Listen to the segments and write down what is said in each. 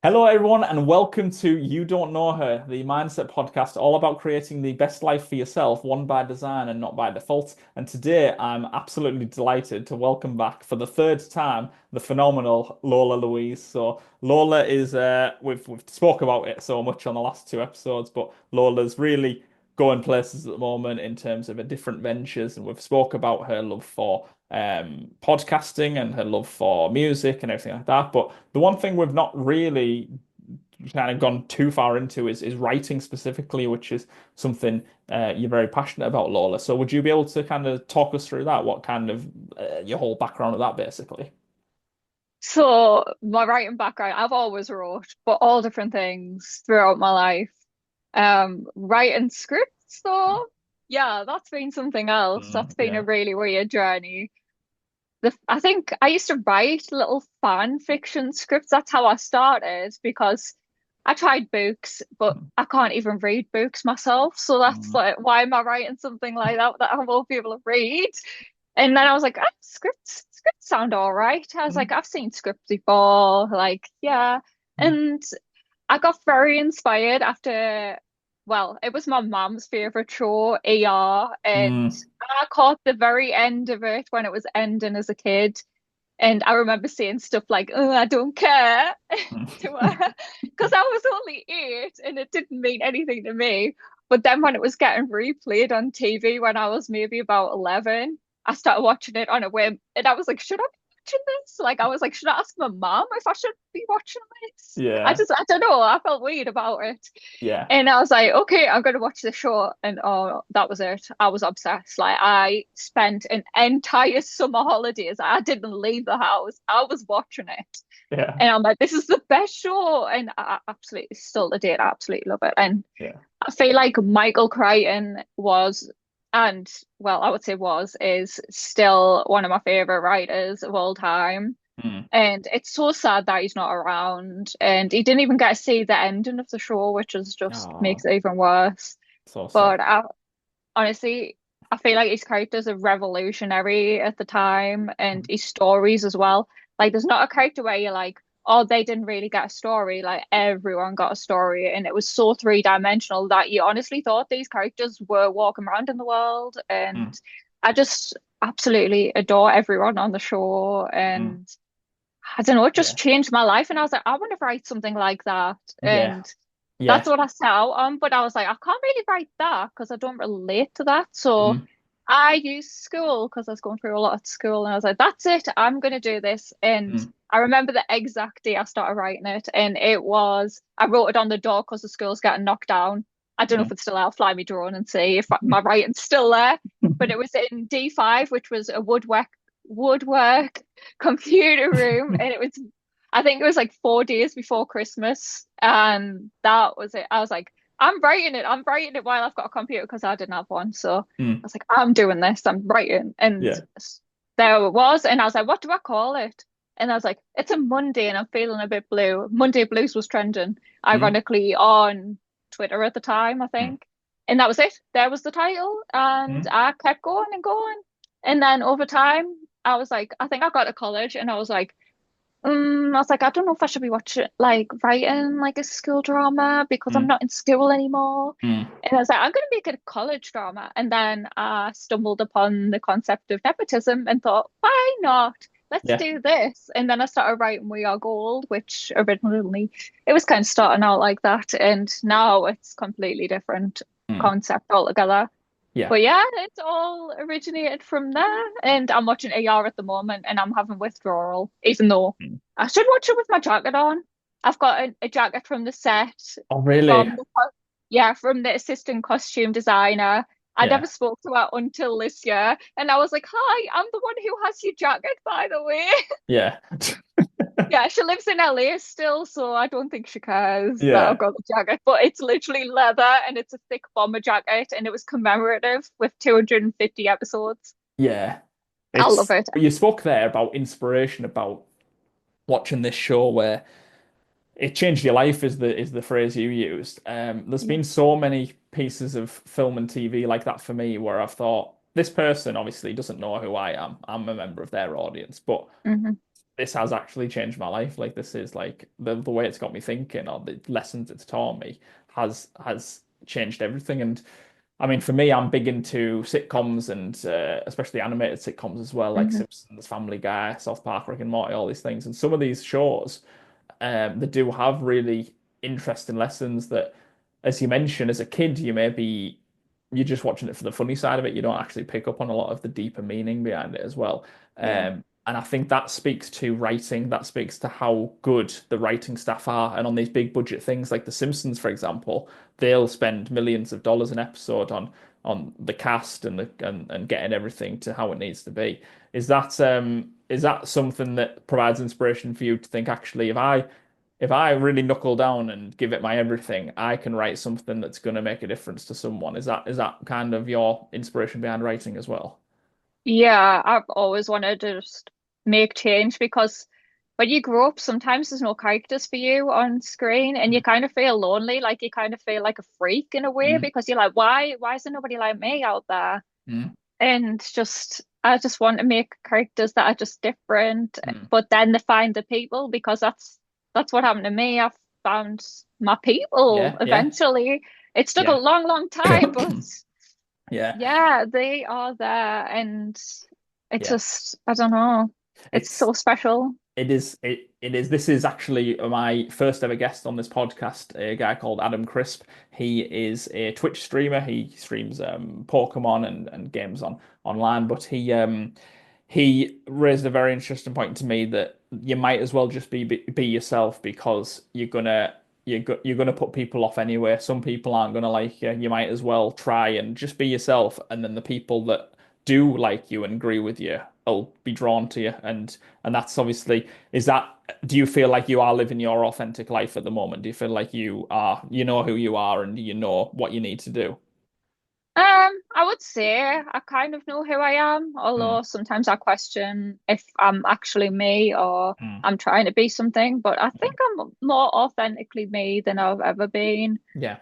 Hello, everyone, and welcome to You Don't Know Her, the mindset podcast all about creating the best life for yourself, one by design and not by default. And today I'm absolutely delighted to welcome back for the third time the phenomenal Lola Louise. So Lola is we've spoke about it so much on the last two episodes, but Lola's really going places at the moment in terms of her different ventures, and we've spoke about her love for podcasting and her love for music and everything like that. But the one thing we've not really kind of gone too far into is writing specifically, which is something you're very passionate about, Lola. So would you be able to kind of talk us through that? What kind of your whole background of that, basically? So my writing background, I've always wrote, but all different things throughout my life. Writing scripts though, yeah, that's been something else. That's been a Yeah. really weird journey. I think I used to write little fan fiction scripts. That's how I started because I tried books, but I can't even read books myself. So that's Mm. like, why am I writing something like that I won't be able to read? And then I was like, scripts sound all right. I was like, Mm. I've seen scripts before, like, yeah. Mm. And I got very inspired after, well, it was my mum's favorite show, ER, and Mm. I caught the very end of it when it was ending as a kid. And I remember saying stuff like, "Oh, I don't care," to her because I was only 8 and it didn't mean anything to me. But then when it was getting replayed on TV when I was maybe about 11, I started watching it on a whim and I was like, should I be watching this? Like, I was like, should I ask my mom if I should be watching this? Yeah. I don't know. I felt weird about it. Yeah. And I was like, okay, I'm going to watch the show. And oh, that was it. I was obsessed. Like, I spent an entire summer holidays. I didn't leave the house. I was watching it. Yeah. And I'm like, this is the best show. And I absolutely, still to date, I absolutely love it. And Yeah. I feel like Michael Crichton was, and well, I would say is still one of my favorite writers of all time. Mm. And it's so sad that he's not around. And he didn't even get to see the ending of the show, which is just Oh, makes it even worse. so sad. But honestly, I feel like his characters are revolutionary at the time and Mm. his stories as well. Like, there's not a character where you're like, oh, they didn't really get a story. Like, everyone got a story, and it was so three-dimensional that you honestly thought these characters were walking around in the world. And Mm. I just absolutely adore everyone on the show. Mm. And I don't know, it just Yeah. changed my life. And I was like, I want to write something like that. Yeah. And that's Yeah. what I set out on. But I was like, I can't really write that because I don't relate to that. So Mm. I used school because I was going through a lot at school. And I was like, that's it. I'm going to do this. And Mm. I remember the exact day I started writing it. And I wrote it on the door because the school's getting knocked down. I don't know if Mm. it's still there. I'll fly me drone and see if my writing's still there. But it was in D5, which was a woodwork computer room, and I think it was like 4 days before Christmas, and that was it. I was like, I'm writing it while I've got a computer because I didn't have one. So I Mm. was like, I'm doing this, I'm writing. And Yeah. there it was, and I was like, what do I call it? And I was like, it's a Monday and I'm feeling a bit blue. Monday blues was trending, Mm. ironically, on Twitter at the time, I Mm. think. And that was it. There was the title. And Mm. I kept going and going. And then over time, I was like, I think I got to college and I was like, I don't know if I should be watching, like, writing like a school drama because I'm Mm. not in school anymore. Mm. And I was like, I'm going to make it a college drama. And then I stumbled upon the concept of nepotism and thought, why not? Let's Yeah. do this. And then I started writing We Are Gold, which originally it was kind of starting out like that. And now it's completely different Mm. concept altogether. Yeah. But yeah, it's all originated from there. And I'm watching AR at the moment and I'm having withdrawal, even though Mm. I should watch it with my jacket on. I've got a jacket from the set, Oh, really? from yeah, from the assistant costume designer. I Yeah. never spoke to her until this year. And I was like, hi, I'm the one who has your jacket, by the way. Yeah. Yeah, she lives in LA still, so I don't think she cares that I've Yeah. got the jacket. But it's literally leather and it's a thick bomber jacket, and it was commemorative with 250 episodes. Yeah. I love It's it. you spoke there about inspiration, about watching this show where it changed your life is the phrase you used. There's Yeah. been so many pieces of film and TV like that for me where I've thought this person obviously doesn't know who I am. I'm a member of their audience, but Hmm. this has actually changed my life. Like this is like the way it's got me thinking, or the lessons it's taught me has changed everything. And I mean, for me, I'm big into sitcoms and especially animated sitcoms as well, like Hmm. Simpsons, Family Guy, South Park, Rick and Morty, all these things. And some of these shows, they do have really interesting lessons that, as you mentioned, as a kid, you're just watching it for the funny side of it. You don't actually pick up on a lot of the deeper meaning behind it as well. Yeah. And I think that speaks to writing, that speaks to how good the writing staff are. And on these big budget things like The Simpsons, for example, they'll spend millions of dollars an episode on the cast and getting everything to how it needs to be. Is that something that provides inspiration for you to think, actually, if I really knuckle down and give it my everything, I can write something that's going to make a difference to someone. Is that kind of your inspiration behind writing as well? Yeah, I've always wanted to just make change because when you grow up, sometimes there's no characters for you on screen and you Mm, kind of feel lonely, like you kind of feel like a freak in a way mm, because you're like, why is there nobody like me out there? mm, And just I just want to make characters that are just different, mm. but then they find the people because that's what happened to me. I found my people Yeah, yeah. eventually. It took a Yeah. long, long time, but Yeah. yeah, they are there, and it's Yeah. just I don't know. It's It's so special. it is this is actually my first ever guest on this podcast, a guy called Adam Crisp. He is a Twitch streamer. He streams Pokemon and games online, but he raised a very interesting point to me that you might as well just be yourself because you're gonna put people off anyway. Some people aren't gonna like you. You might as well try and just be yourself, and then the people that do like you and agree with you will be drawn to you. And that's obviously is that. Do you feel like you are living your authentic life at the moment? Do you feel like you know who you are and you know what you need to do? I would say I kind of know who I am, Mm, although sometimes I question if I'm actually me or mm, I'm trying to be something, but I mm. think I'm more authentically me than I've ever been. Yeah.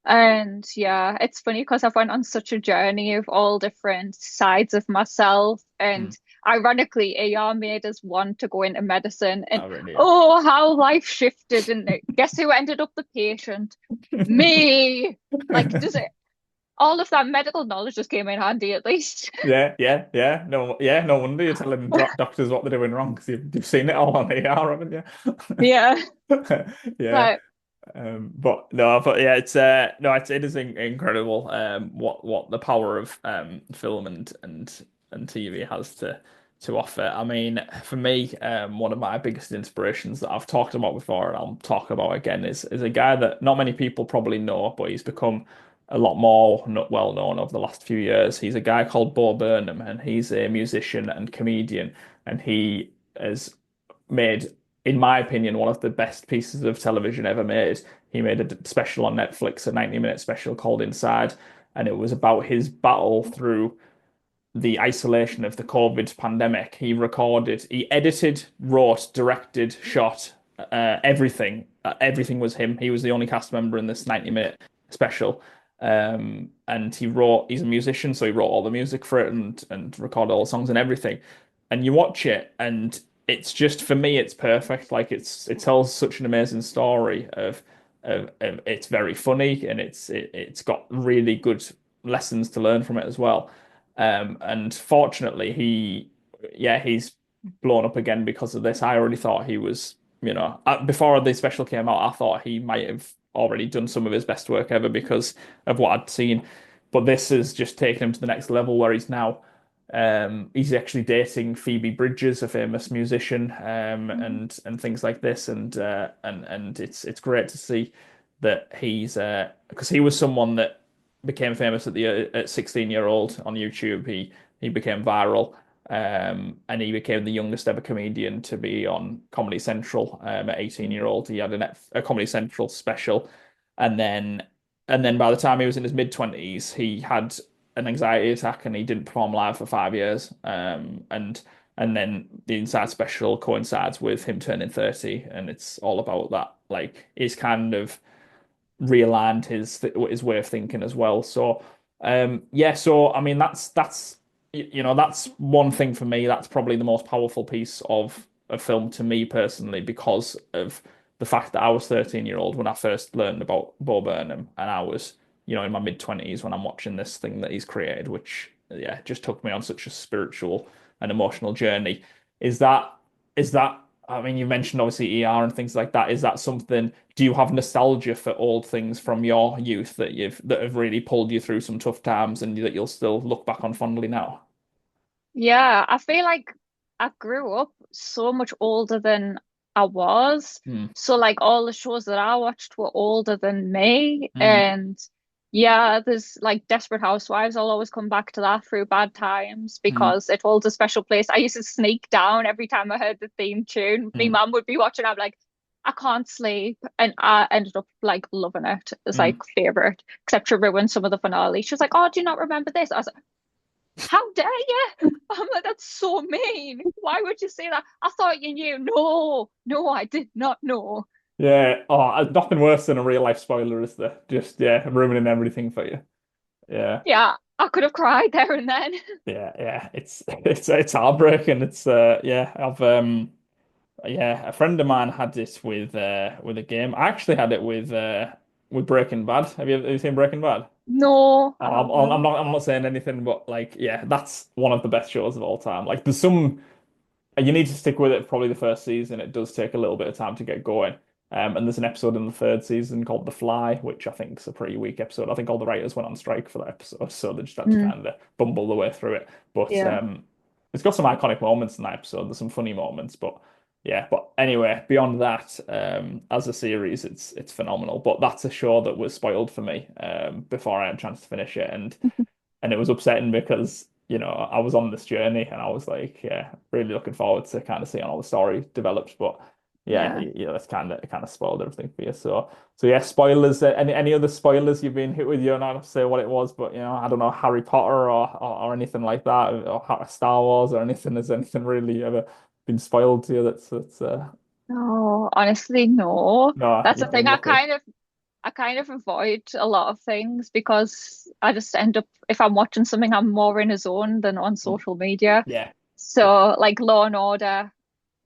And yeah, it's funny because I've went on such a journey of all different sides of myself. Mm. And ironically, AR made us want to go into medicine. And Oh, really? Yeah. oh, how life shifted. And guess who ended up the patient? Me. Like, does it, all of that medical knowledge just came in handy at least. Yeah, yeah, yeah. No, yeah, no wonder you're telling doctors what they're doing wrong because you've seen it all on AR, haven't you? Yeah. Yeah. Like, But no, but yeah, it's no, it is incredible what the power of film and TV has to offer. I mean, for me, one of my biggest inspirations that I've talked about before and I'll talk about again is a guy that not many people probably know, but he's become a lot more not well known over the last few years. He's a guy called Bo Burnham, and he's a musician and comedian, and he has made, in my opinion, one of the best pieces of television ever made. He made a special on Netflix, a 90-minute special called Inside, and it was about his battle through the isolation of the COVID pandemic. He edited, wrote, directed, shot everything. Everything was him. He was the only cast member in this 90-minute special. And he's a musician, so he wrote all the music for it and recorded all the songs and everything. And you watch it, and it's just, for me, it's perfect. Like it tells such an amazing story of it's very funny and it's got really good lessons to learn from it as well. And fortunately, he's blown up again because of this. I already thought he was, before the special came out, I thought he might have already done some of his best work ever because of what I'd seen. But this has just taken him to the next level where he's actually dating Phoebe Bridgers, a famous musician, and things like this. And it's great to see that he's because he was someone that became famous at 16-year-old on YouTube. He became viral, and he became the youngest ever comedian to be on Comedy Central. At 18-year-old, he had a Comedy Central special, and then by the time he was in his mid-20s, he had an anxiety attack and he didn't perform live for 5 years. And then the Inside special coincides with him turning 30, and it's all about that. Like, he's kind of realigned his way of thinking as well. So yeah, so I mean that's that's one thing for me. That's probably the most powerful piece of of film to me personally because of the fact that I was 13-year-old when I first learned about Bo Burnham, and I was, in my mid-20s when I'm watching this thing that he's created, which yeah, just took me on such a spiritual and emotional journey. Is that is that I mean, you mentioned obviously ER and things like that. Is that something, do you have nostalgia for old things from your youth that have really pulled you through some tough times and that you'll still look back on fondly now? Yeah, I feel like I grew up so much older than I was. Mm, So like all the shows that I watched were older than me. mm, And yeah, there's like Desperate Housewives. I'll always come back to that through bad times mm, because it holds a special place. I used to sneak down every time I heard the theme tune. My mm, mum would be watching. I'm like, I can't sleep. And I ended up like loving it. It's like mm. favorite, except to ruin some of the finale. She was like, "Oh, do you not remember this?" I was like, how dare you? I'm like, that's so mean. Why would you say that? I thought you knew. No, no, I did not know. Yeah. Oh, nothing worse than a real life spoiler, is there? Just yeah, ruining everything for you. Yeah. Yeah, I could have cried there and then. Yeah, yeah. It's heartbreaking. It's yeah, I've yeah, a friend of mine had it with a game. I actually had it with Breaking Bad. Have you seen Breaking Bad? No, Oh, I I'm haven't. not saying anything, but like yeah, that's one of the best shows of all time. Like there's some you need to stick with it probably the first season. It does take a little bit of time to get going. And there's an episode in the third season called The Fly, which I think is a pretty weak episode. I think all the writers went on strike for that episode, so they just had to Mm, kind of bumble the way through it. But yeah, it's got some iconic moments in that episode. There's some funny moments, but yeah. But anyway, beyond that, as a series, it's phenomenal. But that's a show that was spoiled for me before I had a chance to finish it, and it was upsetting because I was on this journey and I was like, yeah, really looking forward to kind of seeing all the story develops. But yeah, yeah. that's kind of spoiled everything for you. So yeah, spoilers. Any other spoilers you've been hit with? You don't have to say what it was, but I don't know, Harry Potter or anything like that, or Star Wars or anything. Has anything really ever been spoiled to you? That's No, honestly, no. no, That's the you've thing. been lucky. I kind of avoid a lot of things because I just end up, if I'm watching something, I'm more in a zone than on Mm. social media. Yeah, yeah. So like Law and Order,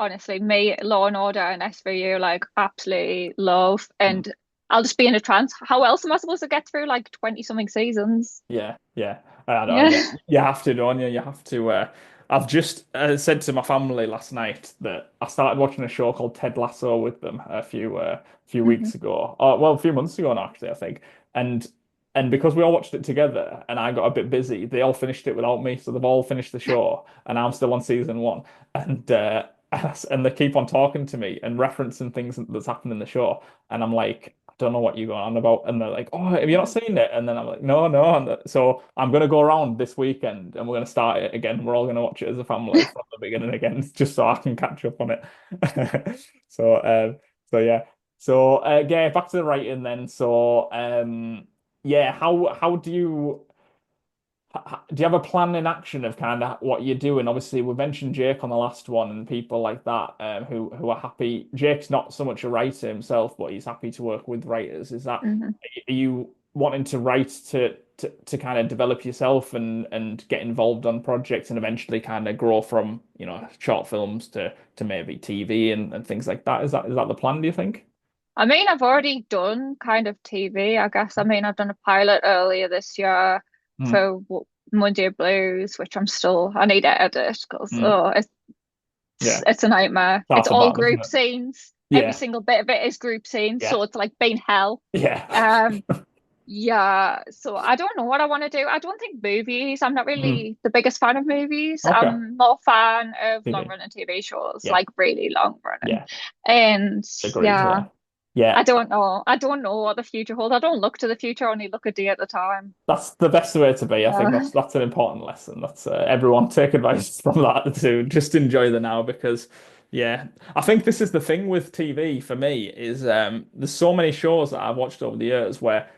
honestly, me, Law and Order and SVU, like absolutely love. Mm. And I'll just be in a trance. How else am I supposed to get through like 20 something seasons? Yeah, yeah. I know. Yeah, Yeah. you have to, don't you? You have to. I've just said to my family last night that I started watching a show called Ted Lasso with them a few hmm weeks ago. Oh, well, a few months ago now, actually, I think. And and because we all watched it together, and I got a bit busy, they all finished it without me. So they've all finished the show, and I'm still on season one. And and they keep on talking to me and referencing things that's happened in the show, and I'm like, don't know what you're going on about. And they're like, oh, have you not seen it? And then I'm like, no, no. So I'm going to go around this weekend and we're going to start it again. We're all going to watch it as a family from the beginning again, just so I can catch up on it. So, so yeah. So, yeah, back to the writing then. So, yeah, how do you have a plan in action of kind of what you're doing? Obviously, we mentioned Jake on the last one and people like that who are happy. Jake's not so much a writer himself, but he's happy to work with writers. hmm Are you wanting to write to kind of develop yourself and get involved on projects and eventually kind of grow from, short films to maybe TV and things like that? Is that the plan, do you think? I mean, I've already done kind of TV, I guess. I mean, I've done a pilot earlier this year Mm, for Monday Blues, which I need to edit because mm, it's yeah. it's a nightmare. It's Half the all battle, isn't group it? scenes. Every Yeah. single bit of it is group scenes, Yeah. so it's like been hell. Yeah. Um, yeah, so I don't know what I want to do. I don't think movies. I'm not Mm, really the biggest fan of movies. okay. I'm more a fan of TV. long-running TV shows, Yeah. like really long running. Yeah. And Agreed. yeah, Yeah. Yeah. I don't know. I don't know what the future holds. I don't look to the future, I only look a day at a time. That's the best way to be. I think Yeah. that's an important lesson. That's everyone take advice from that to just enjoy the now because yeah, I think this is the thing with TV for me is there's so many shows that I've watched over the years where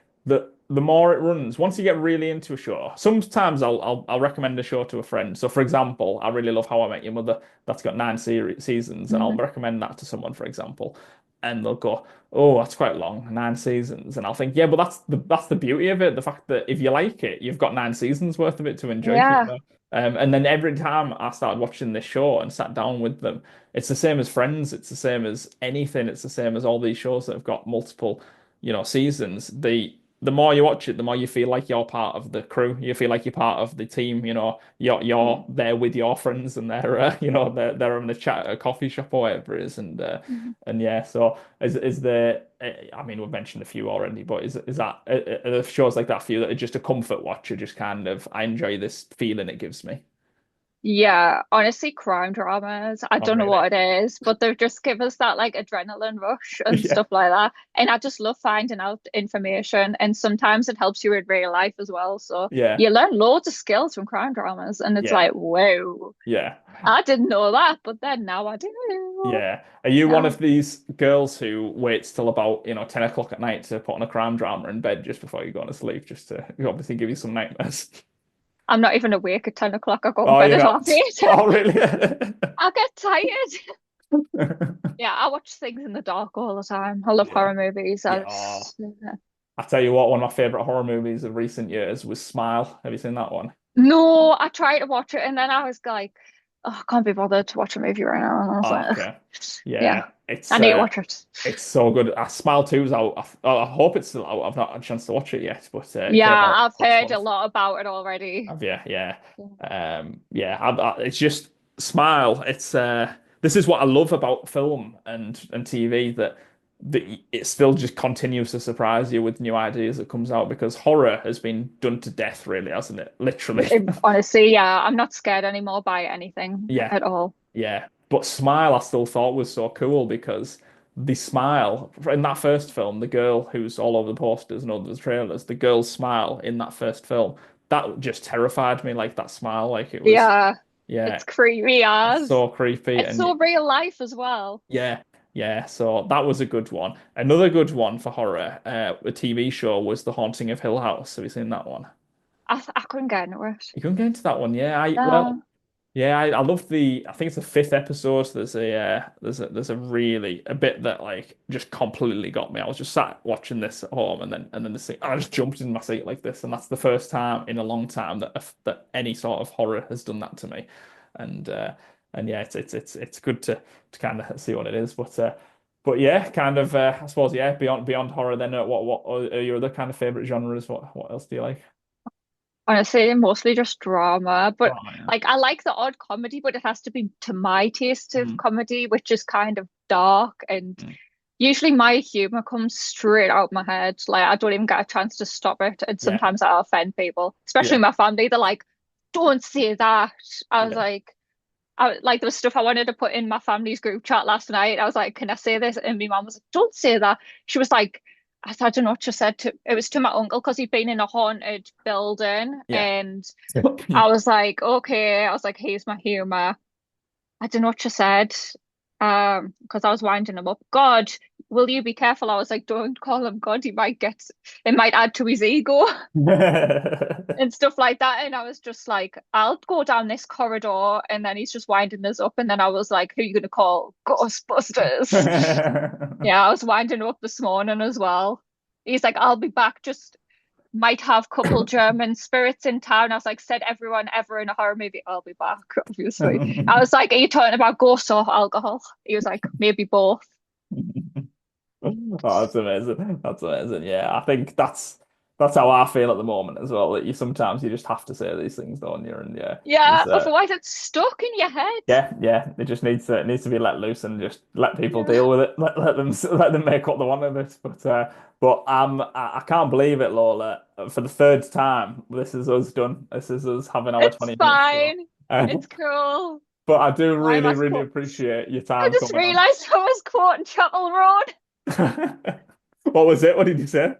the more it runs, once you get really into a show, sometimes I'll recommend a show to a friend. So for example, I really love How I Met Your Mother. That's got 9 seasons, and I'll hmm recommend that to someone, for example, and they'll go, oh, that's quite long, 9 seasons. And I'll think, yeah, but that's the beauty of it. The fact that if you like it, you've got 9 seasons worth of it to enjoy, Yeah. And then every time I started watching this show and sat down with them, it's the same as Friends. It's the same as anything. It's the same as all these shows that have got multiple, seasons. The more you watch it, the more you feel like you're part of the crew. You feel like you're part of the team. You're there with your friends, and they're having a chat at a coffee shop or whatever it is, Mhm. and yeah. So is there? I mean, we've mentioned a few already, but is that are there shows like that for you that are just a comfort watch? Or just kind of I enjoy this feeling it gives me. Yeah, honestly, crime dramas. I Oh, don't know really? what it is, but they just give us that like adrenaline rush and Yeah, stuff like that. And I just love finding out information. And sometimes it helps you in real life as well. So yeah, you learn loads of skills from crime dramas. And it's yeah, like, whoa, yeah, I didn't know that, but then now I do. yeah. Are you one Yeah. of these girls who waits till about 10 o'clock at night to put on a crime drama in bed just before you go to sleep, just to obviously give you some nightmares? I'm not even awake at 10 o'clock. I go to Oh, bed you're at not. half eight. Oh, really? I get tired. Yeah, I watch things in the dark all the time. I love Yeah. horror movies. Yeah. Oh, I tell you what, one of my favorite horror movies of recent years was Smile. Have you seen that one? No, I tried to watch it and then I was like, oh, I can't be bothered to watch a movie right now. And I was Oh, like, ugh. okay. Yeah, Yeah, it's I need to watch it. so good. Smile 2's out. I hope it's still out. I've not had a chance to watch it yet, but it Yeah, came out I've last heard a month. lot about it already. Have you? Yeah. Yeah. Yeah, it's just Smile. This is what I love about film and TV that it still just continues to surprise you with new ideas that comes out because horror has been done to death, really, hasn't it? Literally. Honestly, yeah, I'm not scared anymore by anything Yeah. at all. Yeah, but Smile I still thought was so cool because the smile in that first film, the girl who's all over the posters and all the trailers, the girl's smile in that first film, that just terrified me. Like that smile, like it was, Yeah, yeah, it's creepy as. so creepy. It's And so real life as well. yeah, yeah. So that was a good one. Another good one for horror, a TV show was The Haunting of Hill House. Have you seen that one? I couldn't get into it. You couldn't get into that one, yeah. No. Yeah, I love I think it's the fifth episode. So there's a really a bit that like just completely got me. I was just sat watching this at home, and then the scene, I just jumped in my seat like this, and that's the first time in a long time that any sort of horror has done that to me, and uh, and yeah, it's good to kind of see what it is, but yeah, kind of I suppose yeah, beyond horror. Then what are your other kind of favorite genres? What else do you like? Honestly, mostly just drama. But Drama, yeah. like I like the odd comedy, but it has to be to my taste of Mm, comedy, which is kind of dark and mm. usually my humor comes straight out my head. Like I don't even get a chance to stop it. And Yeah, sometimes I offend people, especially yeah, my family. They're like, don't say that. I was yeah. like, there was stuff I wanted to put in my family's group chat last night. I was like, "Can I say this?" And my mom was like, "Don't say that." She was like, I don't know what she said to. It was to my uncle because he'd been in a haunted building, Yeah. and I was like, "Okay." I was like, "Here's my humor." I don't know what she said, because I was winding him up. God, will you be careful? I was like, "Don't call him God. He might get. It might add to his ego." And stuff like that. And I was just like, I'll go down this corridor. And then he's just winding us up. And then I was like, who are you going to call? Ghostbusters. Yeah, I was winding up this morning as well. He's like, I'll be back. Just might have couple German spirits in town. I was like, said everyone ever in a horror movie, I'll be back, obviously. I was like, are you talking about ghosts or alcohol? He was like, maybe both. Oh, that's amazing. That's amazing. Yeah, I think that's how I feel at the moment as well. That you just have to say these things, don't you? And yeah, Yeah, there's otherwise it's stuck in your head. yeah, it just needs to be let loose and just let people Yeah. deal with it. Let them make what they want of it. But I can't believe it, Lola. For the third time, this is us done. This is us having our It's 20 minutes show. fine. It's cool. But I do Why am really, I really quote? appreciate your I time just coming on. realized I was quoting Chapel Road. What was it? What did you say?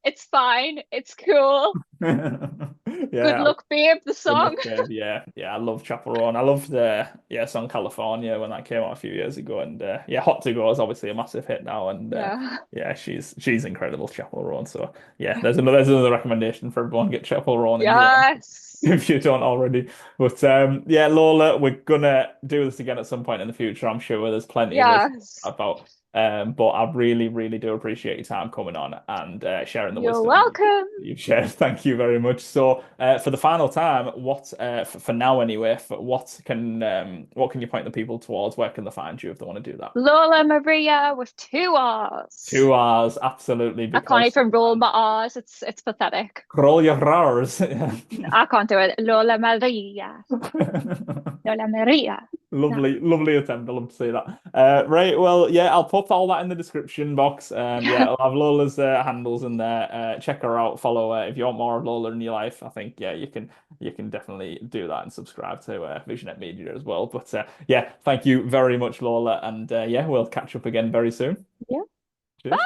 It's fine. It's cool. Good Yeah, luck, babe. The good song. luck, babe. Yeah, yeah, I love Chaperone. I loved the song California when that came out a few years ago, and yeah, Hot to Go is obviously a massive hit now, and Yeah. yeah, she's incredible, Chaperone. So yeah, there's another recommendation for everyone. Get Chaperone if you want, Yes. if you don't already. But yeah, Lola, we're gonna do this again at some point in the future. I'm sure there's plenty of us Yes. about. But I really, really do appreciate your time coming on and sharing the You're wisdom welcome. that you've shared. Thank you very much. So, for the final time, what for now anyway, what can you point the people towards? Where can they find you if they want to do that? Lola Maria with two R's. 2 hours, absolutely, I can't because even roll my R's. It's pathetic. roll your R's. I can't do it. Lola Maria. Lola Maria. No. Lovely, lovely attempt. I love to see that. Right, well, yeah, I'll put all that in the description box. Yeah, I'll have Lola's handles in there. Check her out, follow her if you want more of Lola in your life. I think yeah, you can definitely do that and subscribe to Visionet Media as well. But yeah, thank you very much, Lola, and yeah, we'll catch up again very soon. Yeah. Cheers.